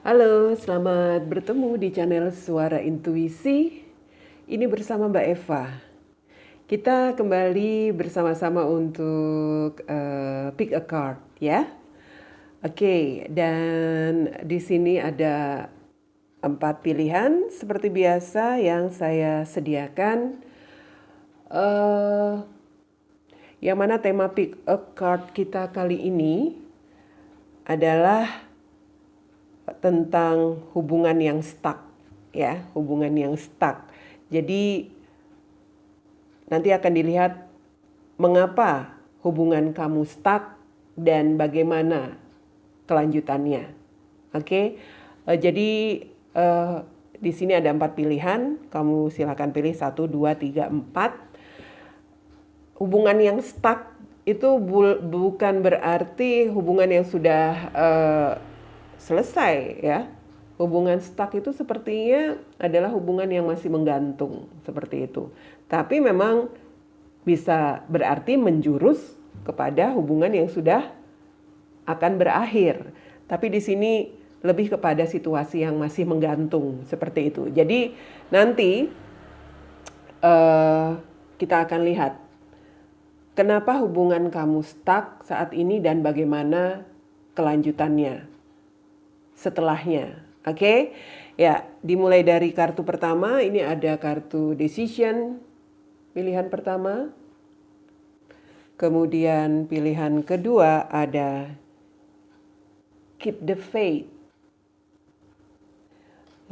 Halo, selamat bertemu di channel Suara Intuisi. Ini bersama Mbak Eva. Kita kembali bersama-sama untuk pick a card, ya. Oke, dan di sini ada 4 pilihan seperti biasa yang saya sediakan. Eh, yang mana tema pick a card kita kali ini adalah tentang hubungan yang stuck, ya, hubungan yang stuck. Jadi nanti akan dilihat mengapa hubungan kamu stuck dan bagaimana kelanjutannya. Oke, jadi eh, di sini ada 4 pilihan. Kamu silakan pilih 1, 2, 3, 4. Hubungan yang stuck itu bukan berarti hubungan yang sudah selesai, ya. Hubungan stuck itu sepertinya adalah hubungan yang masih menggantung seperti itu. Tapi memang bisa berarti menjurus kepada hubungan yang sudah akan berakhir. Tapi di sini lebih kepada situasi yang masih menggantung seperti itu. Jadi nanti uh, kita akan lihat kenapa hubungan kamu stuck saat ini dan bagaimana kelanjutannya setelahnya. Oke, ya, dimulai dari kartu pertama. Ini ada kartu decision, pilihan pertama. Kemudian pilihan kedua ada keep the faith.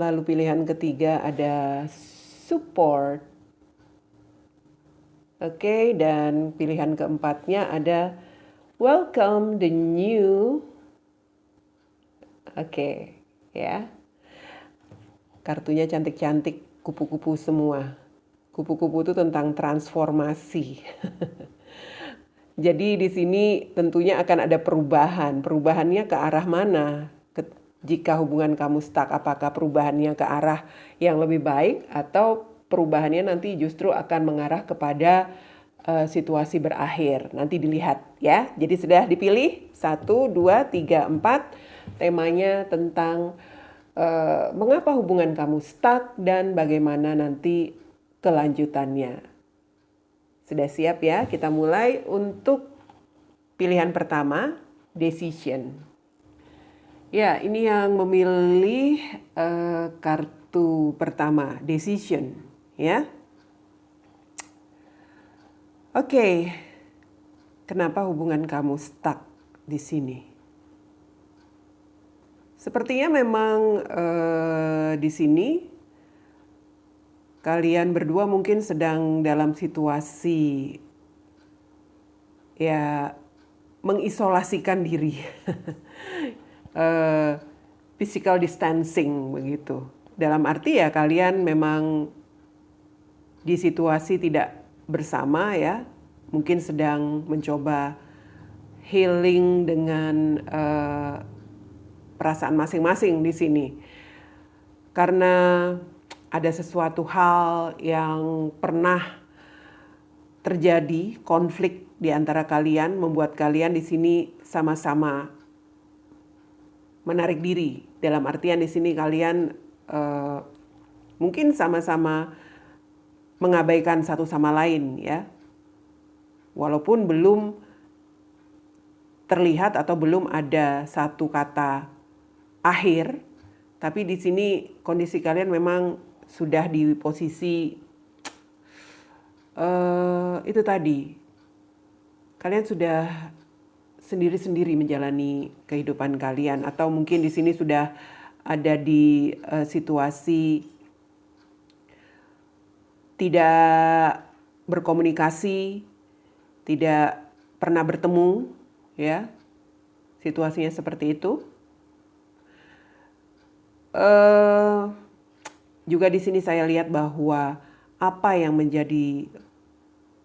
Lalu pilihan ketiga ada support. Oke, dan pilihan keempatnya ada welcome the new. Oke, ya. Kartunya cantik-cantik, kupu-kupu semua. Kupu-kupu itu tentang transformasi. Jadi di sini tentunya akan ada perubahan. Perubahannya ke arah mana? Jika hubungan kamu stuck, apakah perubahannya ke arah yang lebih baik atau perubahannya nanti justru akan mengarah kepada situasi berakhir. Nanti dilihat, ya. Jadi sudah dipilih 1, 2, 3, 4. Temanya tentang mengapa hubungan kamu stuck dan bagaimana nanti kelanjutannya. Sudah siap ya? Kita mulai untuk pilihan pertama, decision. Ya, ini yang memilih kartu pertama, decision, ya. Oke, kenapa hubungan kamu stuck di sini? Sepertinya memang di sini kalian berdua mungkin sedang dalam situasi ya mengisolasikan diri. Physical distancing begitu. Dalam arti ya kalian memang di situasi tidak bersama, ya. Mungkin sedang mencoba healing dengan perasaan masing-masing di sini. Karena ada sesuatu hal yang pernah terjadi, konflik di antara kalian, membuat kalian di sini sama-sama menarik diri. Dalam artian di sini kalian mungkin sama-sama mengabaikan satu sama lain, ya. Walaupun belum terlihat atau belum ada satu kata akhir, tapi di sini kondisi kalian memang sudah di posisi itu tadi. Kalian sudah sendiri-sendiri menjalani kehidupan kalian, atau mungkin di sini sudah ada di situasi tidak berkomunikasi, tidak pernah bertemu, ya. Situasinya seperti itu. Juga di sini saya lihat bahwa apa yang menjadi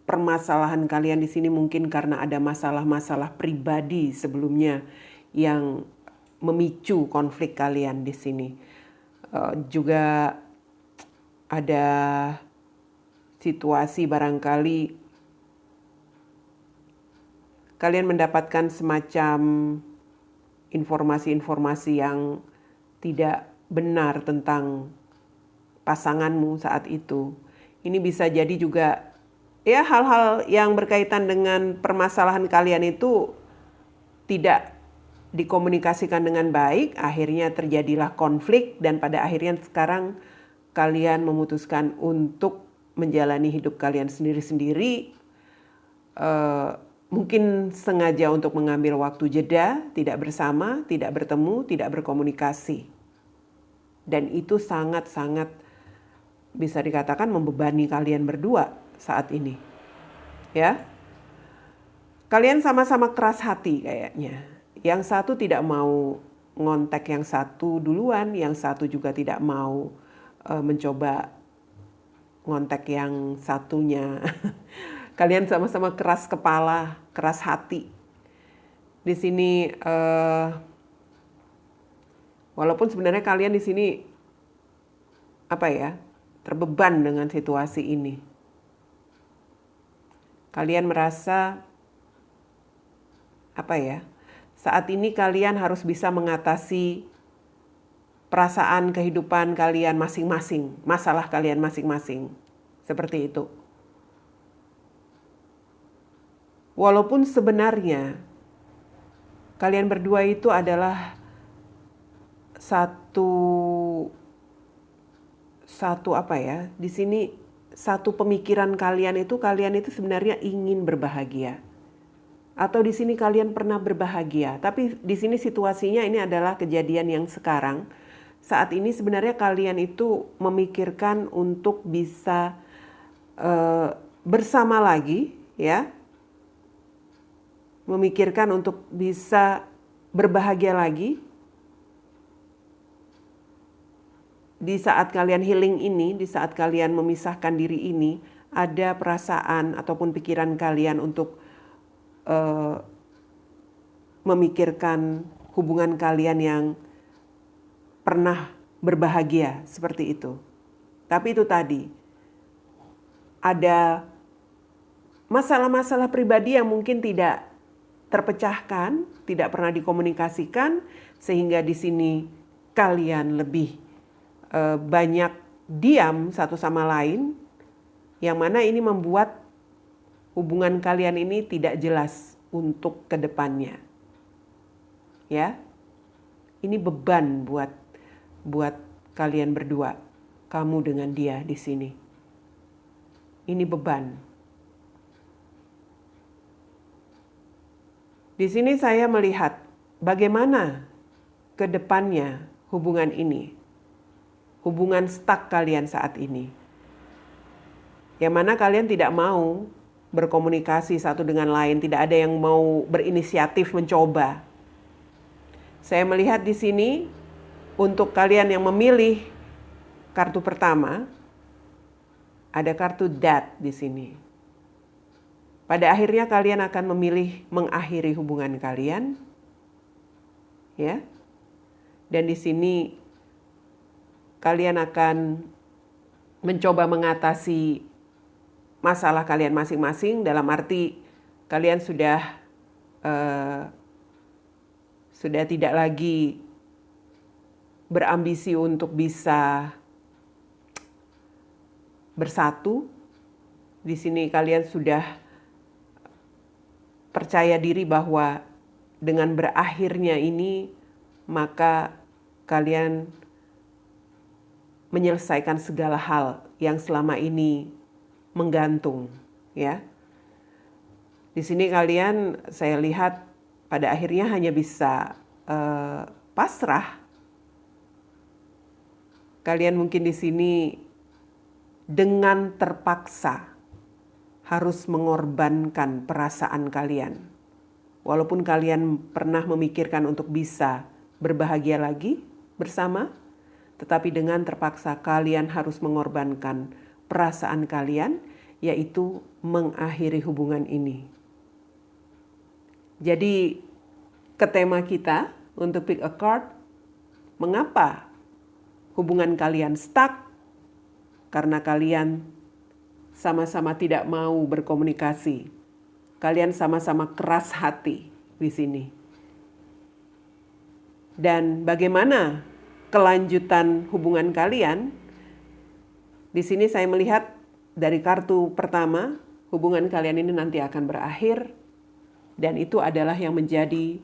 permasalahan kalian di sini mungkin karena ada masalah-masalah pribadi sebelumnya yang memicu konflik kalian di sini. Juga ada situasi barangkali kalian mendapatkan semacam informasi-informasi yang tidak benar tentang pasanganmu saat itu. Ini bisa jadi juga ya hal-hal yang berkaitan dengan permasalahan kalian itu tidak dikomunikasikan dengan baik, akhirnya terjadilah konflik dan pada akhirnya sekarang kalian memutuskan untuk menjalani hidup kalian sendiri-sendiri. Mungkin sengaja untuk mengambil waktu jeda, tidak bersama, tidak bertemu, tidak berkomunikasi. Dan itu sangat-sangat bisa dikatakan membebani kalian berdua saat ini. Ya. Kalian sama-sama keras hati kayaknya. Yang satu tidak mau ngontek yang satu duluan, yang satu juga tidak mau mencoba ngontek yang satunya. Kalian sama-sama keras kepala, keras hati. Di sini walaupun sebenarnya kalian di sini terbeban dengan situasi ini. Kalian merasa saat ini kalian harus bisa mengatasi perasaan kehidupan kalian masing-masing, masalah kalian masing-masing. Seperti itu. Walaupun sebenarnya kalian berdua itu adalah di sini satu pemikiran kalian itu sebenarnya ingin berbahagia. Atau di sini kalian pernah berbahagia, tapi di sini situasinya ini adalah kejadian yang sekarang. Saat ini sebenarnya kalian itu memikirkan untuk bisa bersama lagi, ya. Memikirkan untuk bisa berbahagia lagi. Di saat kalian healing ini, di saat kalian memisahkan diri ini, ada perasaan ataupun pikiran kalian untuk memikirkan hubungan kalian yang pernah berbahagia seperti itu. Tapi itu tadi, ada masalah-masalah pribadi yang mungkin tidak terpecahkan, tidak pernah dikomunikasikan, sehingga di sini kalian lebih banyak diam satu sama lain, yang mana ini membuat hubungan kalian ini tidak jelas untuk ke depannya. Ya. Ini beban buat kalian berdua, kamu dengan dia di sini. Ini beban. Di sini saya melihat bagaimana ke depannya hubungan ini. Hubungan stuck kalian saat ini. Yang mana kalian tidak mau berkomunikasi satu dengan lain, tidak ada yang mau berinisiatif mencoba. Saya melihat di sini untuk kalian yang memilih kartu pertama, ada kartu Death di sini. Pada akhirnya kalian akan memilih mengakhiri hubungan kalian, ya. Dan di sini kalian akan mencoba mengatasi masalah kalian masing-masing, dalam arti kalian sudah tidak lagi berambisi untuk bisa bersatu. Di sini kalian sudah percaya diri bahwa dengan berakhirnya ini maka kalian menyelesaikan segala hal yang selama ini menggantung, ya. Di sini kalian saya lihat pada akhirnya hanya bisa pasrah. Kalian mungkin di sini dengan terpaksa harus mengorbankan perasaan kalian. Walaupun kalian pernah memikirkan untuk bisa berbahagia lagi bersama, tetapi dengan terpaksa kalian harus mengorbankan perasaan kalian, yaitu mengakhiri hubungan ini. Jadi ke tema kita untuk pick a card, mengapa hubungan kalian stuck? Karena kalian sama-sama tidak mau berkomunikasi. Kalian sama-sama keras hati di sini. Dan bagaimana kelanjutan hubungan kalian, di sini saya melihat dari kartu pertama, hubungan kalian ini nanti akan berakhir dan itu adalah yang menjadi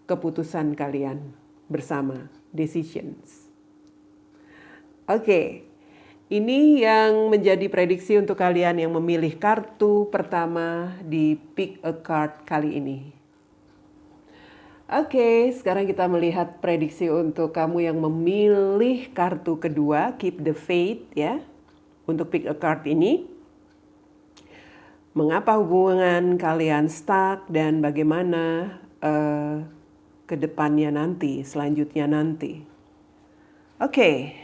keputusan kalian bersama, decisions. Oke, ini yang menjadi prediksi untuk kalian yang memilih kartu pertama di Pick a Card kali ini. Oke, sekarang kita melihat prediksi untuk kamu yang memilih kartu kedua, Keep the Faith ya. Untuk Pick a Card ini, mengapa hubungan kalian stuck dan bagaimana ke depannya nanti, selanjutnya nanti. Oke.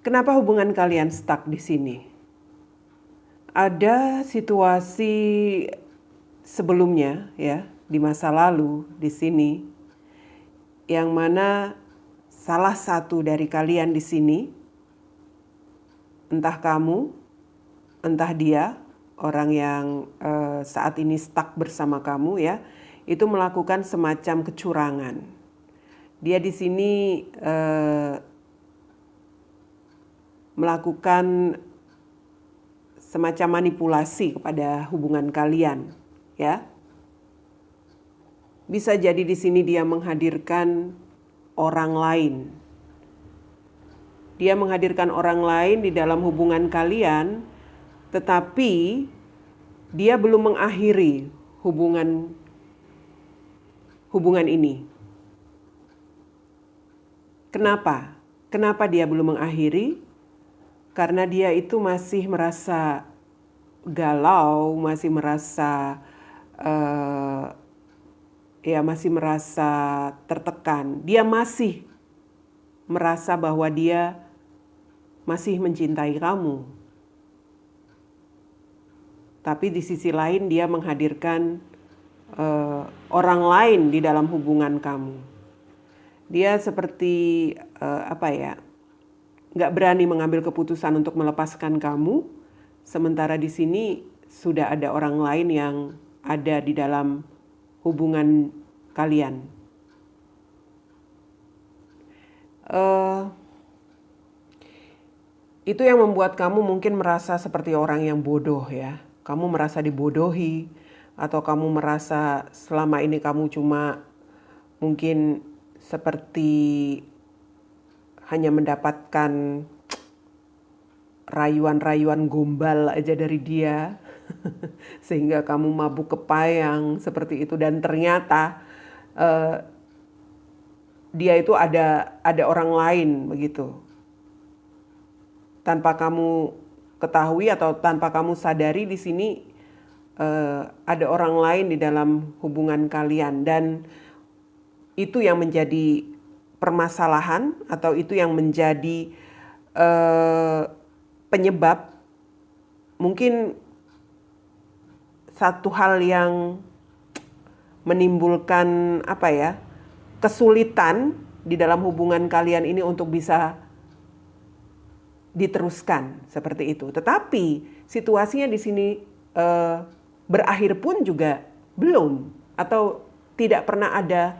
Kenapa hubungan kalian stuck di sini? Ada situasi sebelumnya ya, di masa lalu di sini yang mana salah satu dari kalian di sini, entah kamu, entah dia, orang yang saat ini stuck bersama kamu ya, itu melakukan semacam kecurangan. Dia di sini melakukan semacam manipulasi kepada hubungan kalian, ya. Bisa jadi di sini dia menghadirkan orang lain. Dia menghadirkan orang lain di dalam hubungan kalian, tetapi dia belum mengakhiri hubungan ini. Kenapa? Kenapa dia belum mengakhiri? Karena dia itu masih merasa galau, masih merasa masih merasa tertekan. Dia masih merasa bahwa dia masih mencintai kamu. Tapi di sisi lain dia menghadirkan orang lain di dalam hubungan kamu. Dia seperti nggak berani mengambil keputusan untuk melepaskan kamu, sementara di sini sudah ada orang lain yang ada di dalam hubungan kalian. Itu yang membuat kamu mungkin merasa seperti orang yang bodoh ya. Kamu merasa dibodohi, atau kamu merasa selama ini kamu cuma mungkin seperti hanya mendapatkan rayuan-rayuan gombal aja dari dia sehingga kamu mabuk kepayang seperti itu, dan ternyata dia itu ada orang lain begitu. Tanpa kamu ketahui atau tanpa kamu sadari, di sini ada orang lain di dalam hubungan kalian, dan itu yang menjadi permasalahan atau itu yang menjadi penyebab mungkin satu hal yang menimbulkan kesulitan di dalam hubungan kalian ini untuk bisa diteruskan seperti itu. Tetapi situasinya di sini berakhir pun juga belum, atau tidak pernah ada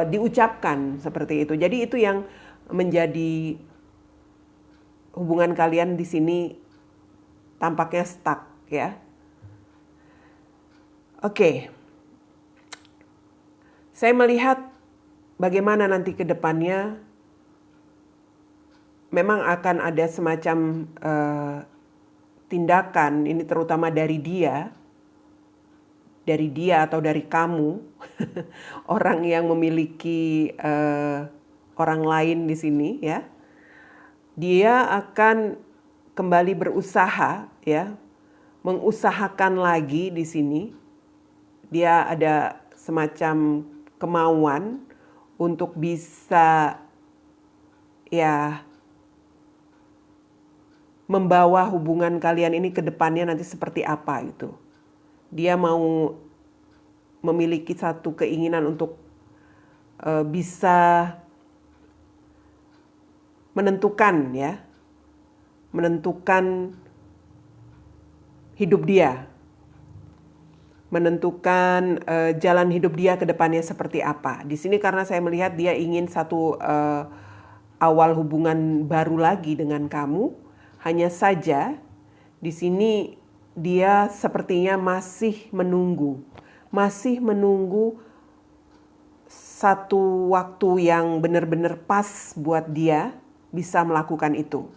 diucapkan seperti itu. Jadi itu yang menjadi hubungan kalian di sini tampaknya stuck ya. Oke. Saya melihat bagaimana nanti ke depannya memang akan ada semacam tindakan, ini terutama dari dia atau dari kamu, orang yang memiliki orang lain di sini ya. Dia akan kembali berusaha ya, mengusahakan lagi di sini. Dia ada semacam kemauan untuk bisa ya membawa hubungan kalian ini ke depannya nanti seperti apa itu. Dia mau memiliki satu keinginan untuk bisa menentukan hidup dia. menentukan jalan hidup dia ke depannya seperti apa. Di sini karena saya melihat dia ingin satu awal hubungan baru lagi dengan kamu. Hanya saja di sini dia sepertinya masih menunggu satu waktu yang benar-benar pas buat dia bisa melakukan itu.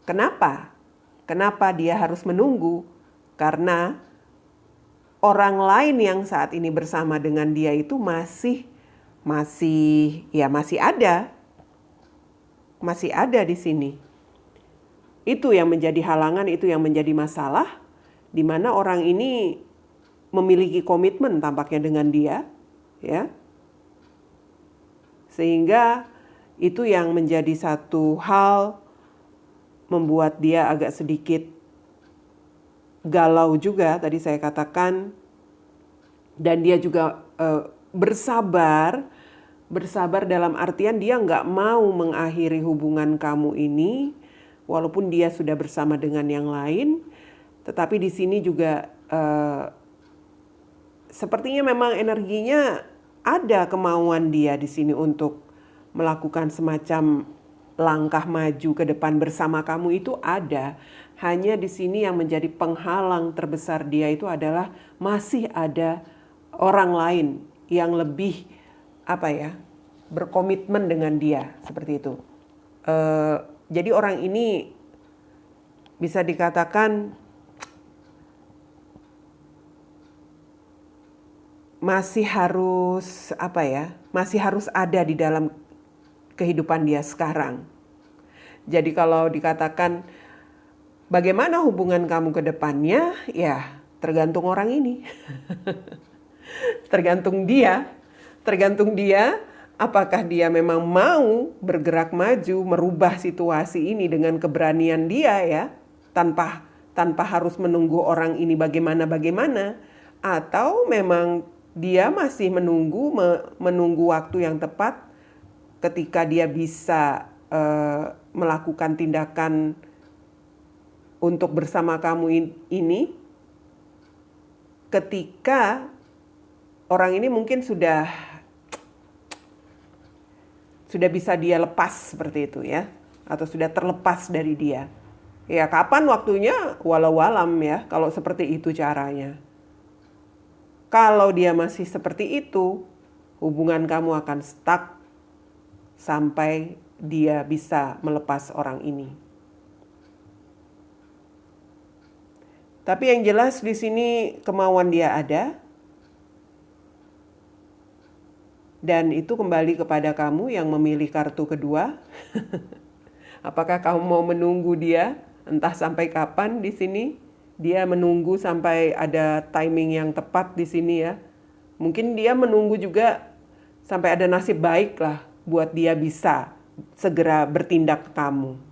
Kenapa? Kenapa dia harus menunggu? Karena orang lain yang saat ini bersama dengan dia itu masih ada di sini. Itu yang menjadi halangan, itu yang menjadi masalah, di mana orang ini memiliki komitmen tampaknya dengan dia, ya. Sehingga itu yang menjadi satu hal membuat dia agak sedikit galau juga, tadi saya katakan, dan dia juga bersabar dalam artian dia nggak mau mengakhiri hubungan kamu ini, walaupun dia sudah bersama dengan yang lain, tetapi di sini juga sepertinya memang energinya ada kemauan dia di sini untuk melakukan semacam langkah maju ke depan bersama kamu itu ada. Hanya di sini yang menjadi penghalang terbesar dia itu adalah masih ada orang lain yang lebih berkomitmen dengan dia seperti itu. Jadi orang ini bisa dikatakan masih harus ada di dalam kehidupan dia sekarang. Jadi kalau dikatakan bagaimana hubungan kamu ke depannya, ya tergantung orang ini. Tergantung dia apakah dia memang mau bergerak maju, merubah situasi ini dengan keberanian dia, ya, tanpa harus menunggu orang ini bagaimana, atau memang dia masih menunggu waktu yang tepat ketika dia bisa melakukan tindakan untuk bersama kamu ini, ketika orang ini mungkin sudah bisa dia lepas seperti itu, ya, atau sudah terlepas dari dia. Ya, kapan waktunya walau alam, ya, kalau seperti itu caranya. Kalau dia masih seperti itu, hubungan kamu akan stuck sampai dia bisa melepas orang ini. Tapi yang jelas di sini kemauan dia ada. Dan itu kembali kepada kamu yang memilih kartu kedua. Apakah kamu mau menunggu dia? Entah sampai kapan di sini. Dia menunggu sampai ada timing yang tepat di sini, ya. Mungkin dia menunggu juga sampai ada nasib baik lah buat dia bisa segera bertindak ke kamu.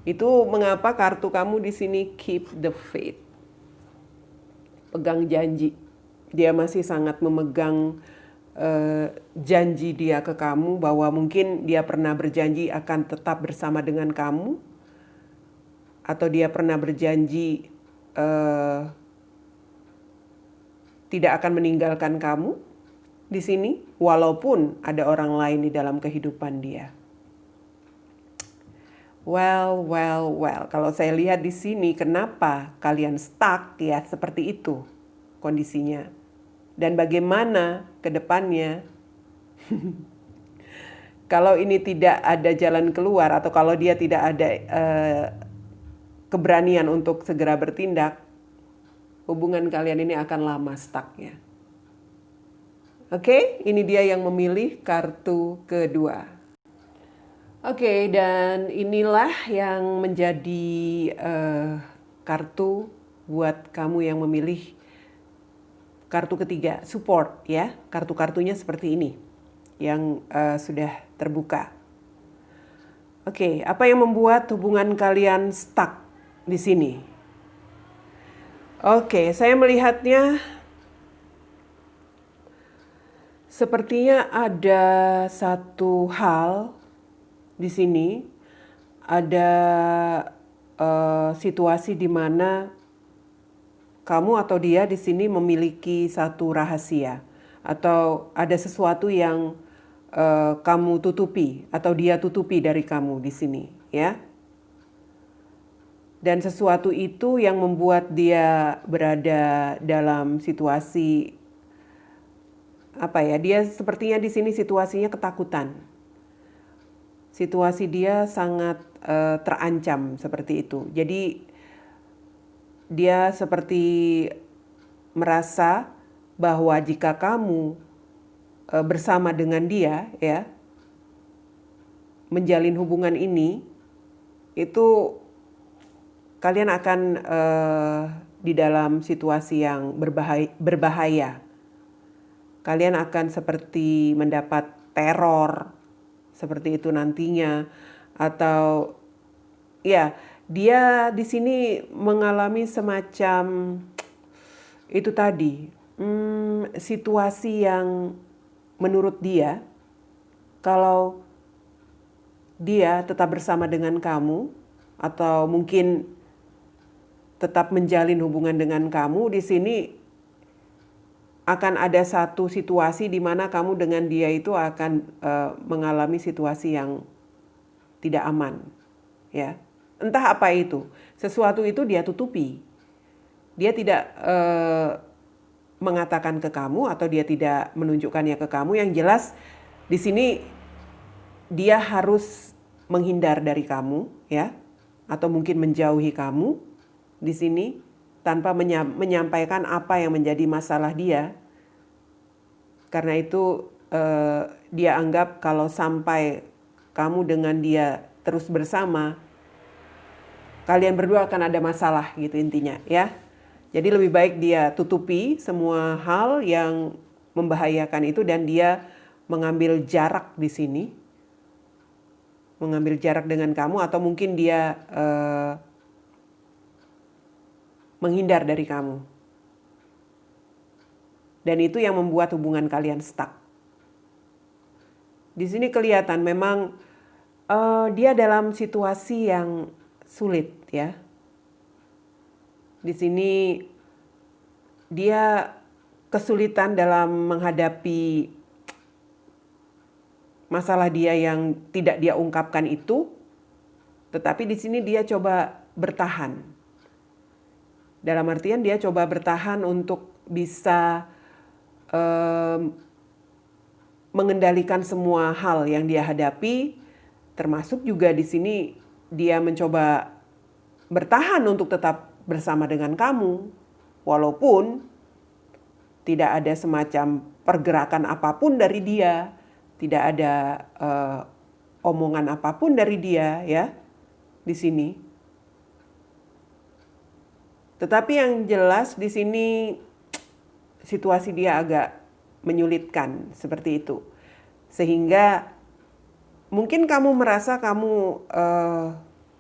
Itu mengapa kartu kamu di sini keep the faith. Pegang janji. Dia masih sangat memegang janji dia ke kamu bahwa mungkin dia pernah berjanji akan tetap bersama dengan kamu, atau dia pernah berjanji tidak akan meninggalkan kamu di sini walaupun ada orang lain di dalam kehidupan dia. Well. Kalau saya lihat di sini, kenapa kalian stuck, ya, seperti itu kondisinya. Dan bagaimana ke depannya? Kalau ini tidak ada jalan keluar, atau kalau dia tidak ada keberanian untuk segera bertindak, hubungan kalian ini akan lama stucknya. Oke, ini dia yang memilih kartu kedua. Oke, dan inilah yang menjadi kartu buat kamu yang memilih kartu ketiga, support, ya. Kartu-kartunya seperti ini yang sudah terbuka. Oke, apa yang membuat hubungan kalian stuck di sini? Oke, saya melihatnya sepertinya ada satu hal di sini, ada situasi di mana kamu atau dia di sini memiliki satu rahasia atau ada sesuatu yang kamu tutupi atau dia tutupi dari kamu di sini, ya. Dan sesuatu itu yang membuat dia berada dalam situasi apa ya? Dia sepertinya di sini situasinya ketakutan. Situasi dia sangat terancam seperti itu. Jadi dia seperti merasa bahwa jika kamu bersama dengan dia, ya, menjalin hubungan ini, itu kalian akan di dalam situasi yang berbahaya. Kalian akan seperti mendapat teror, seperti itu nantinya, atau ya dia di sini mengalami semacam itu tadi, situasi yang menurut dia, kalau dia tetap bersama dengan kamu atau mungkin tetap menjalin hubungan dengan kamu, di sini akan ada satu situasi di mana kamu dengan dia itu akan mengalami situasi yang tidak aman, ya. Entah apa itu, sesuatu itu dia tutupi. Dia tidak mengatakan ke kamu atau dia tidak menunjukkannya ke kamu. Yang jelas di sini dia harus menghindar dari kamu, ya, atau mungkin menjauhi kamu di sini tanpa menyampaikan apa yang menjadi masalah dia. Karena itu dia anggap kalau sampai kamu dengan dia terus bersama, kalian berdua akan ada masalah gitu intinya, ya. Jadi lebih baik dia tutupi semua hal yang membahayakan itu dan dia mengambil jarak di sini. Mengambil jarak dengan kamu atau mungkin dia menghindar dari kamu. Dan itu yang membuat hubungan kalian stuck. Di sini kelihatan memang dia dalam situasi yang sulit, ya. Di sini dia kesulitan dalam menghadapi masalah dia yang tidak dia ungkapkan itu, tetapi di sini dia coba bertahan. Dalam artian dia coba bertahan untuk bisa mengendalikan semua hal yang dia hadapi, termasuk juga di sini dia mencoba bertahan untuk tetap bersama dengan kamu, walaupun tidak ada semacam pergerakan apapun dari dia, tidak ada omongan apapun dari dia, ya, di sini. Tetapi yang jelas di sini situasi dia agak menyulitkan seperti itu, sehingga mungkin kamu merasa kamu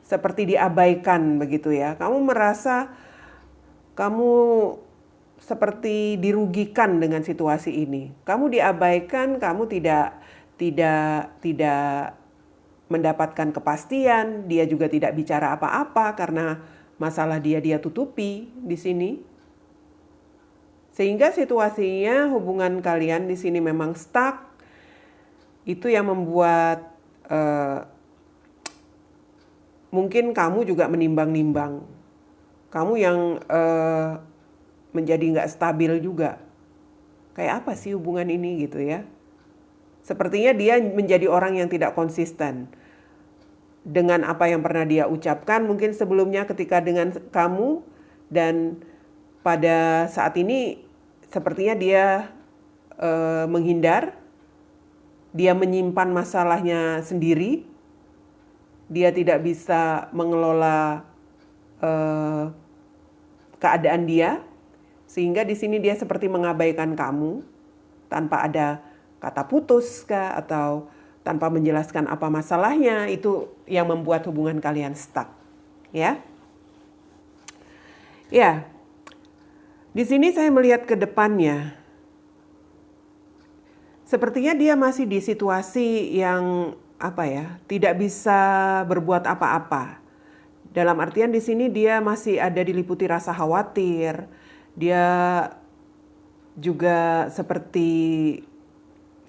seperti diabaikan begitu, ya. Kamu merasa kamu seperti dirugikan dengan situasi ini. Kamu diabaikan, kamu tidak mendapatkan kepastian, dia juga tidak bicara apa-apa karena masalah dia tutupi di sini. Sehingga situasinya hubungan kalian di sini memang stuck. Itu yang membuat mungkin kamu juga menimbang-nimbang. Kamu yang menjadi nggak stabil juga. Kayak apa sih hubungan ini gitu, ya. Sepertinya dia menjadi orang yang tidak konsisten dengan apa yang pernah dia ucapkan mungkin sebelumnya ketika dengan kamu, dan pada saat ini sepertinya dia menghindar, dia menyimpan masalahnya sendiri, dia tidak bisa mengelola keadaan dia, sehingga di sini dia seperti mengabaikan kamu tanpa ada kata putus kah atau tanpa menjelaskan apa masalahnya. Itu yang membuat hubungan kalian stuck, ya. Ya. Di sini saya melihat ke depannya. Sepertinya dia masih di situasi yang tidak bisa berbuat apa-apa. Dalam artian di sini dia masih ada diliputi rasa khawatir, Dia juga seperti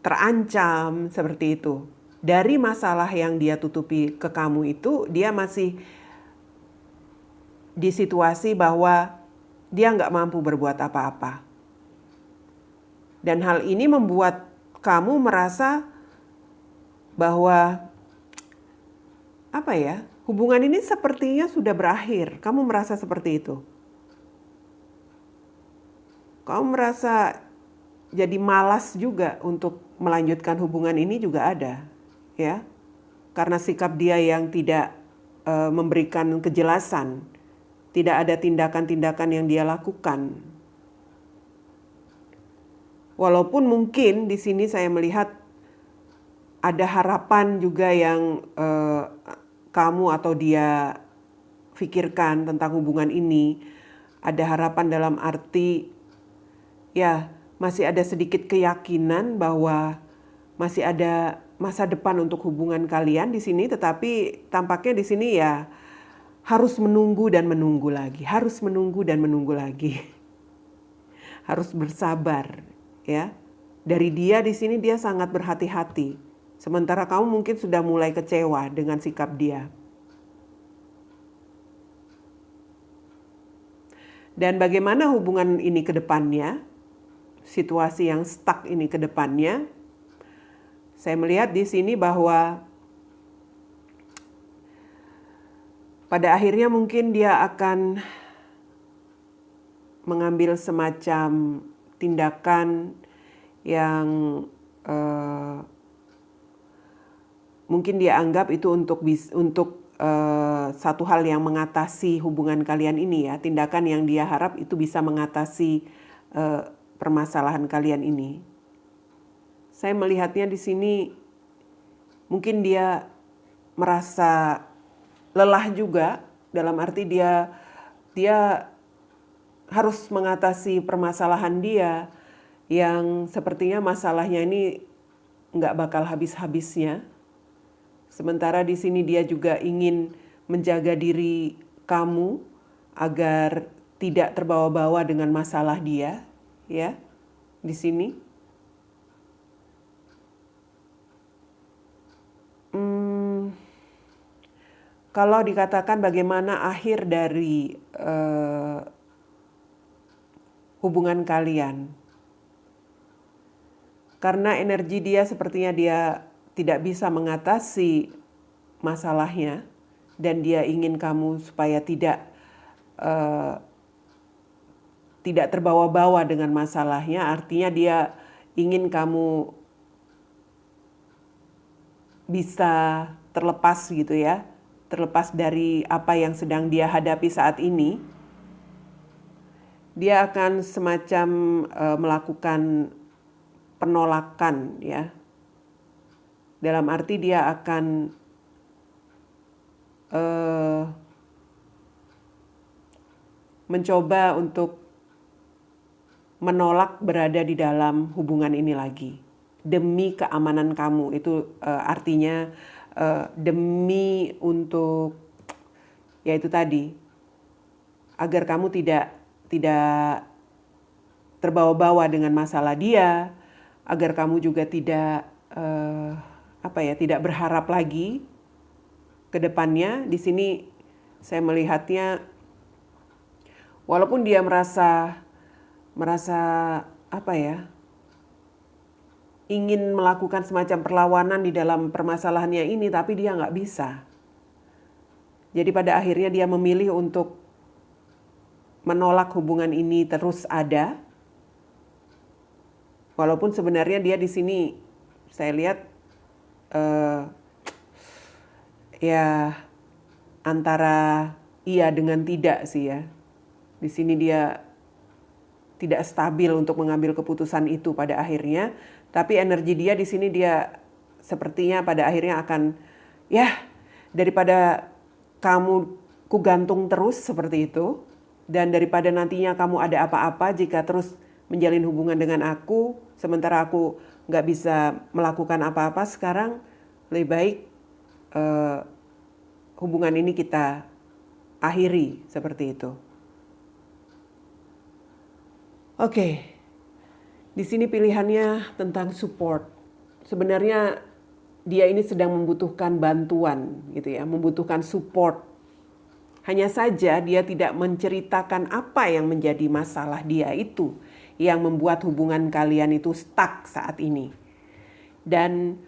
terancam, seperti itu. Dari masalah yang dia tutupi ke kamu itu, dia masih di situasi bahwa dia nggak mampu berbuat apa-apa. Dan hal ini membuat kamu merasa bahwa hubungan ini sepertinya sudah berakhir. Kamu merasa seperti itu. Kamu merasa jadi malas juga untuk melanjutkan hubungan ini juga ada, ya. Karena sikap dia yang tidak memberikan kejelasan, tidak ada tindakan-tindakan yang dia lakukan. Walaupun mungkin di sini saya melihat ada harapan juga yang kamu atau dia pikirkan tentang hubungan ini. Ada harapan dalam arti ya masih ada sedikit keyakinan bahwa masih ada masa depan untuk hubungan kalian di sini, tetapi tampaknya di sini ya harus menunggu dan menunggu lagi, harus menunggu dan menunggu lagi. Harus bersabar, ya. Dari dia di sini dia sangat berhati-hati. Sementara kamu mungkin sudah mulai kecewa dengan sikap dia. Dan bagaimana hubungan ini ke depannya? Situasi yang stuck ini ke depannya? Saya melihat di sini bahwa pada akhirnya mungkin dia akan mengambil semacam tindakan yang mungkin dia anggap itu untuk satu hal yang mengatasi hubungan kalian ini, ya. Tindakan yang dia harap itu bisa mengatasi permasalahan kalian ini. Saya melihatnya di sini mungkin dia merasa lelah juga, dalam arti dia harus mengatasi permasalahan dia yang sepertinya masalahnya ini nggak bakal habis-habisnya. Sementara di sini dia juga ingin menjaga diri kamu agar tidak terbawa-bawa dengan masalah dia, ya, di sini. Kalau dikatakan bagaimana akhir dari hubungan kalian, karena energi dia sepertinya dia tidak bisa mengatasi masalahnya dan dia ingin kamu supaya tidak terbawa-bawa dengan masalahnya. Artinya dia ingin kamu bisa terlepas gitu, ya, terlepas dari apa yang sedang dia hadapi saat ini. Dia akan semacam melakukan penolakan, ya. Dalam arti dia akan mencoba untuk menolak berada di dalam hubungan ini lagi. Demi keamanan kamu, itu artinya demi untuk, ya itu tadi, agar kamu tidak terbawa-bawa dengan masalah dia, agar kamu juga tidak tidak berharap lagi ke depannya. Di sini saya melihatnya walaupun dia merasa ingin melakukan semacam perlawanan di dalam permasalahannya ini, tapi dia nggak bisa. Jadi pada akhirnya dia memilih untuk menolak hubungan ini terus ada. Walaupun sebenarnya dia di sini saya lihat ya antara iya dengan tidak sih, ya. Di sini dia tidak stabil untuk mengambil keputusan itu pada akhirnya, tapi energi dia di sini dia sepertinya pada akhirnya akan, ya, daripada kamu kugantung terus seperti itu, dan daripada nantinya kamu ada apa-apa jika terus menjalin hubungan dengan aku, sementara aku nggak bisa melakukan apa-apa, sekarang lebih baik hubungan ini kita akhiri seperti itu. Oke, di sini pilihannya tentang support. Sebenarnya dia ini sedang membutuhkan bantuan gitu ya, membutuhkan support. Hanya saja dia tidak menceritakan apa yang menjadi masalah dia itu yang membuat hubungan kalian itu stuck saat ini. Dan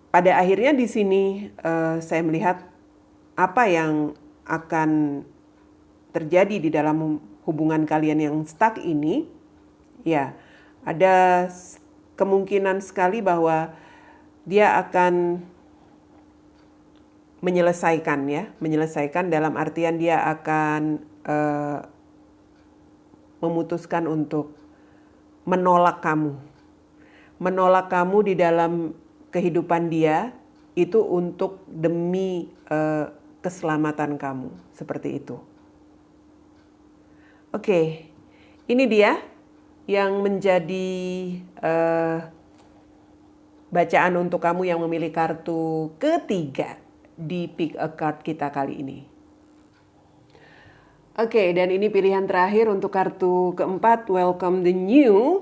pada akhirnya di sini saya melihat apa yang akan terjadi di dalam hubungan kalian yang stuck ini, ya ada kemungkinan sekali bahwa dia akan menyelesaikan dalam artian dia akan memutuskan untuk menolak kamu di dalam kehidupan dia itu untuk demi keselamatan kamu, seperti itu. Oke, ini dia yang menjadi bacaan untuk kamu yang memilih kartu ketiga di Pick a Card kita kali ini. Oke, dan ini pilihan terakhir untuk kartu keempat, Welcome the New.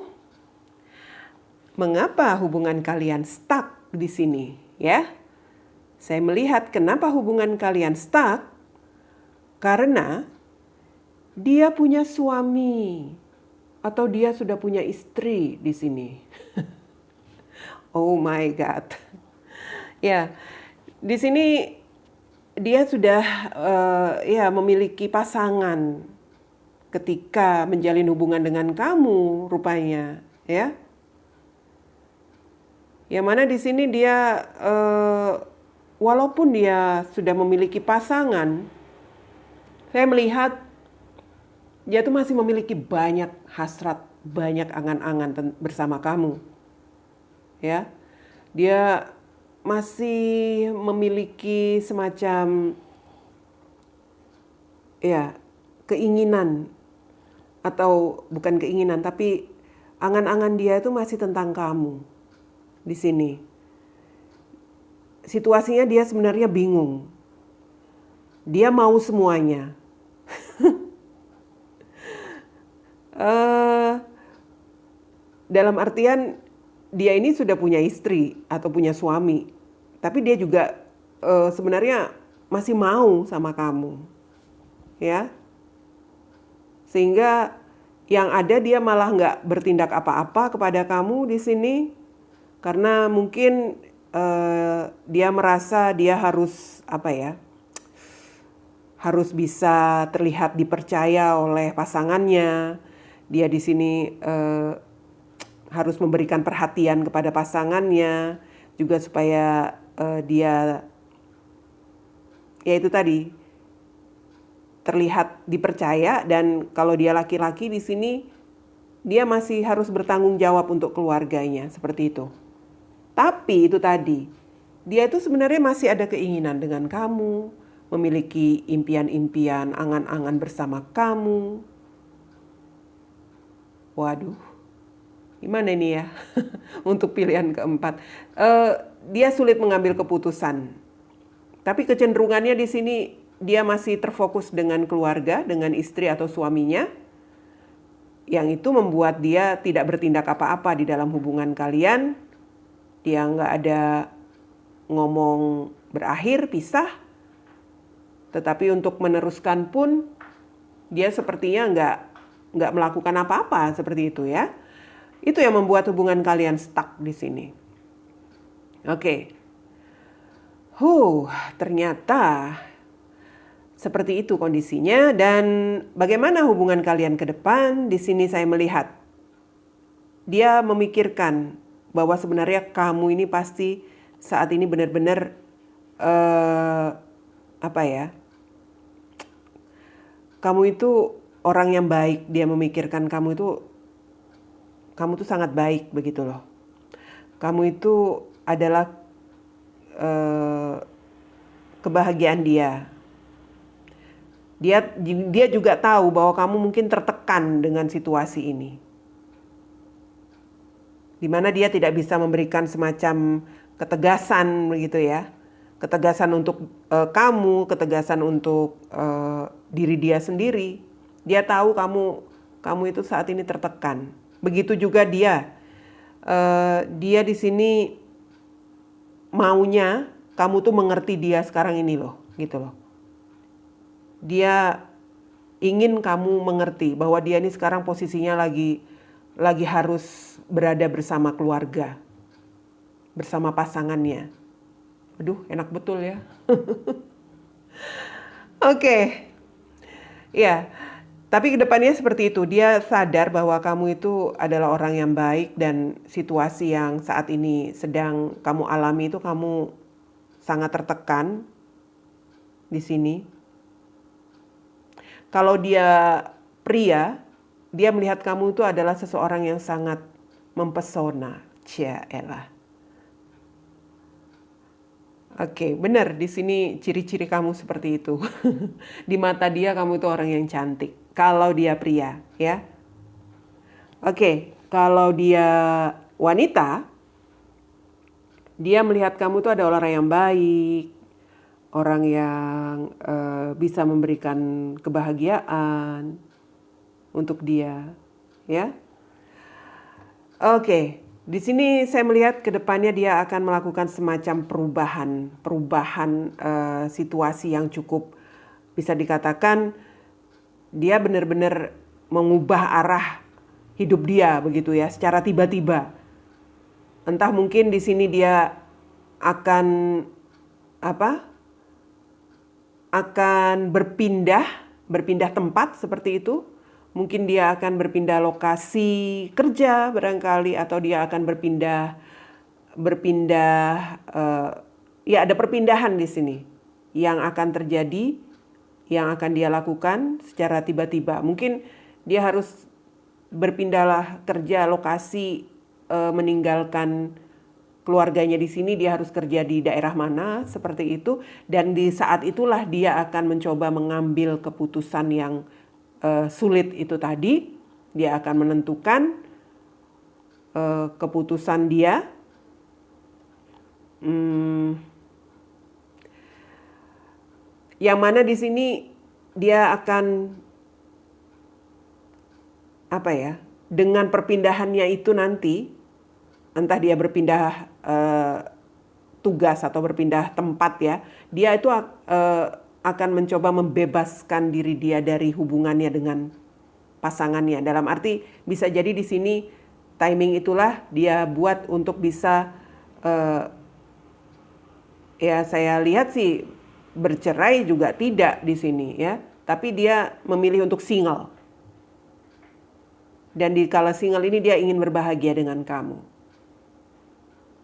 Mengapa hubungan kalian stuck di sini, ya? Saya melihat kenapa hubungan kalian stuck karena dia punya suami atau dia sudah punya istri di sini. Oh my God. Ya, di sini dia sudah memiliki pasangan ketika menjalin hubungan dengan kamu rupanya, ya. Yang mana di sini dia walaupun dia sudah memiliki pasangan, saya melihat dia tuh masih memiliki banyak hasrat, banyak angan-angan bersama kamu. Ya. Dia masih memiliki semacam keinginan, atau bukan keinginan tapi angan-angan dia itu masih tentang kamu di sini. Situasinya dia sebenarnya bingung. Dia mau semuanya. Dalam artian dia ini sudah punya istri atau punya suami, tapi dia juga sebenarnya masih mau sama kamu, ya. Sehingga yang ada dia malah nggak bertindak apa-apa kepada kamu di sini, karena mungkin dia merasa dia harus harus bisa terlihat dipercaya oleh pasangannya. Dia di sini harus memberikan perhatian kepada pasangannya juga supaya dia itu tadi terlihat dipercaya, dan kalau dia laki-laki di sini dia masih harus bertanggung jawab untuk keluarganya, seperti itu. Tapi itu tadi, dia itu sebenarnya masih ada keinginan dengan kamu, memiliki impian-impian, angan-angan bersama kamu. Waduh, gimana ini ya untuk pilihan keempat? Dia sulit mengambil keputusan. Tapi kecenderungannya di sini dia masih terfokus dengan keluarga, dengan istri atau suaminya. Yang itu membuat dia tidak bertindak apa-apa di dalam hubungan kalian. Dia nggak ada ngomong berakhir, pisah. Tetapi untuk meneruskan pun dia sepertinya nggak melakukan apa-apa seperti itu, ya. Itu yang membuat hubungan kalian stuck di sini. Oke. Ternyata seperti itu kondisinya. Dan bagaimana hubungan kalian ke depan? Di sini saya melihat dia memikirkan bahwa sebenarnya kamu ini pasti saat ini benar-benar kamu itu orang yang baik. Dia memikirkan kamu tuh sangat baik, begitu loh. Kamu itu adalah kebahagiaan dia. Dia juga tahu bahwa kamu mungkin tertekan dengan situasi ini, di mana dia tidak bisa memberikan semacam ketegasan, begitu ya. Ketegasan untuk kamu, ketegasan untuk diri dia sendiri. Dia tahu kamu kamu itu saat ini tertekan. Begitu juga dia. Dia di sini maunya kamu tuh mengerti dia sekarang ini loh, gitu loh. Dia ingin kamu mengerti bahwa dia ini sekarang posisinya lagi harus berada bersama keluarga, bersama pasangannya. Aduh, enak betul ya. Oke. Ya, tapi kedepannya seperti itu. Dia sadar bahwa kamu itu adalah orang yang baik dan situasi yang saat ini sedang kamu alami itu kamu sangat tertekan di sini. Kalau dia pria, dia melihat kamu itu adalah seseorang yang sangat mempesona. Ciaelah. Oke, benar di sini ciri-ciri kamu seperti itu. Di mata dia kamu itu orang yang cantik. Kalau dia pria, ya. Oke, kalau dia wanita, dia melihat kamu itu ada orang yang baik, orang yang bisa memberikan kebahagiaan untuk dia, ya. Oke, di sini saya melihat ke depannya dia akan melakukan semacam perubahan situasi yang cukup bisa dikatakan dia benar-benar mengubah arah hidup dia begitu ya, secara tiba-tiba. Entah mungkin di sini dia akan akan berpindah tempat seperti itu. Mungkin dia akan berpindah lokasi kerja barangkali, atau dia akan berpindah ya ada perpindahan di sini yang akan terjadi, yang akan dia lakukan secara tiba-tiba. Mungkin dia harus berpindahlah kerja lokasi, meninggalkan keluarganya di sini, dia harus kerja di daerah mana seperti itu, dan di saat itulah dia akan mencoba mengambil keputusan yang sulit itu tadi. Dia akan menentukan keputusan dia. Yang mana di sini dia akan dengan perpindahannya itu nanti, entah dia berpindah tugas atau berpindah tempat ya, dia itu akan mencoba membebaskan diri dia dari hubungannya dengan pasangannya. Dalam arti bisa jadi di sini timing itulah dia buat untuk bisa ya saya lihat sih bercerai juga tidak di sini ya, tapi dia memilih untuk single. Dan di kala single ini dia ingin berbahagia dengan kamu.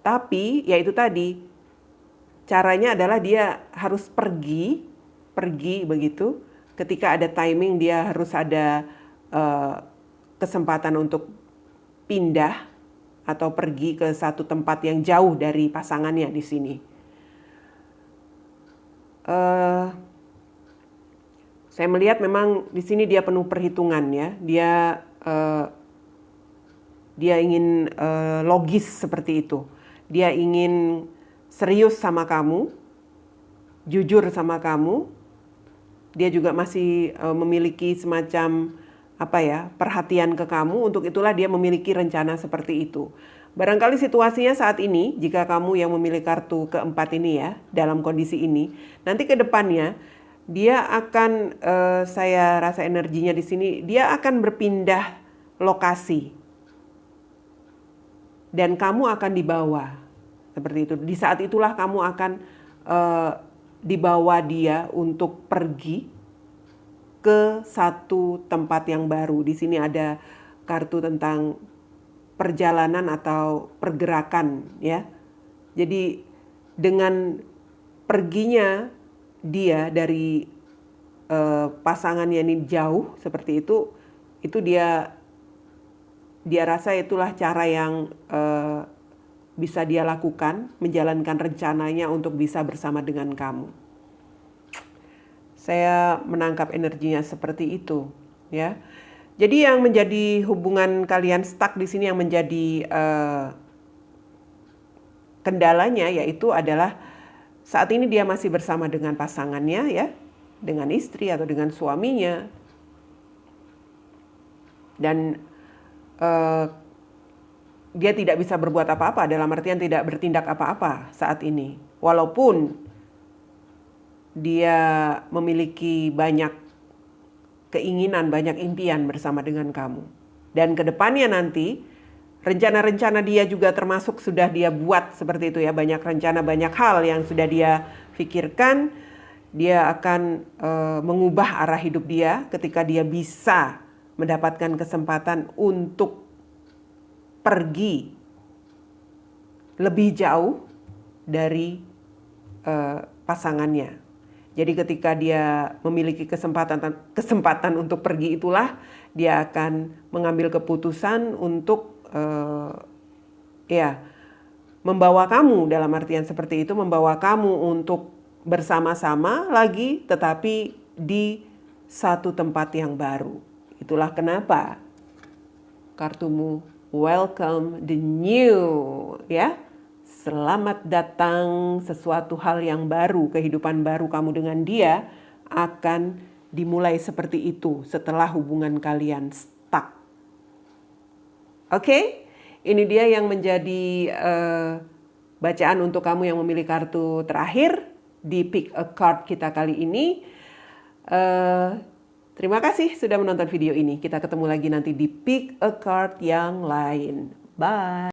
Tapi ya itu tadi, caranya adalah dia harus pergi begitu. Ketika ada timing dia harus ada kesempatan untuk pindah atau pergi ke satu tempat yang jauh dari pasangannya di sini. Saya melihat memang di sini dia penuh perhitungan ya. Dia ingin logis seperti itu. Dia ingin serius sama kamu, jujur sama kamu. Dia juga masih memiliki semacam perhatian ke kamu. Untuk itulah dia memiliki rencana seperti itu. Barangkali situasinya saat ini, jika kamu yang memilih kartu keempat ini ya, dalam kondisi ini, nanti ke depannya dia akan, saya rasa energinya di sini, dia akan berpindah lokasi. Dan kamu akan dibawa, seperti itu. Di saat itulah kamu akan dibawa dia untuk pergi ke satu tempat yang baru. Di sini ada kartu tentang perjalanan atau pergerakan ya. Jadi dengan perginya dia dari pasangannya ini jauh seperti itu dia rasa itulah cara yang bisa dia lakukan, menjalankan rencananya untuk bisa bersama dengan kamu. Saya menangkap energinya seperti itu ya. Jadi yang menjadi hubungan kalian stuck di sini, yang menjadi kendalanya yaitu adalah saat ini dia masih bersama dengan pasangannya ya, dengan istri atau dengan suaminya. Dan dia tidak bisa berbuat apa-apa, dalam artian tidak bertindak apa-apa saat ini. Walaupun dia memiliki banyak keinginan, banyak impian bersama dengan kamu. Dan ke depannya nanti, rencana-rencana dia juga termasuk sudah dia buat seperti itu ya. Banyak rencana, banyak hal yang sudah dia pikirkan. Dia akan mengubah arah hidup dia ketika dia bisa mendapatkan kesempatan untuk pergi lebih jauh dari pasangannya. Jadi ketika dia memiliki kesempatan untuk pergi, itulah dia akan mengambil keputusan untuk membawa kamu, dalam artian seperti itu, membawa kamu untuk bersama-sama lagi, tetapi di satu tempat yang baru. Itulah kenapa kartumu welcome the new, ya. Selamat datang sesuatu hal yang baru, kehidupan baru kamu dengan dia akan dimulai seperti itu setelah hubungan kalian stuck. Oke? Ini dia yang menjadi bacaan untuk kamu yang memilih kartu terakhir di Pick a Card kita kali ini. Terima kasih sudah menonton video ini. Kita ketemu lagi nanti di Pick a Card yang lain. Bye!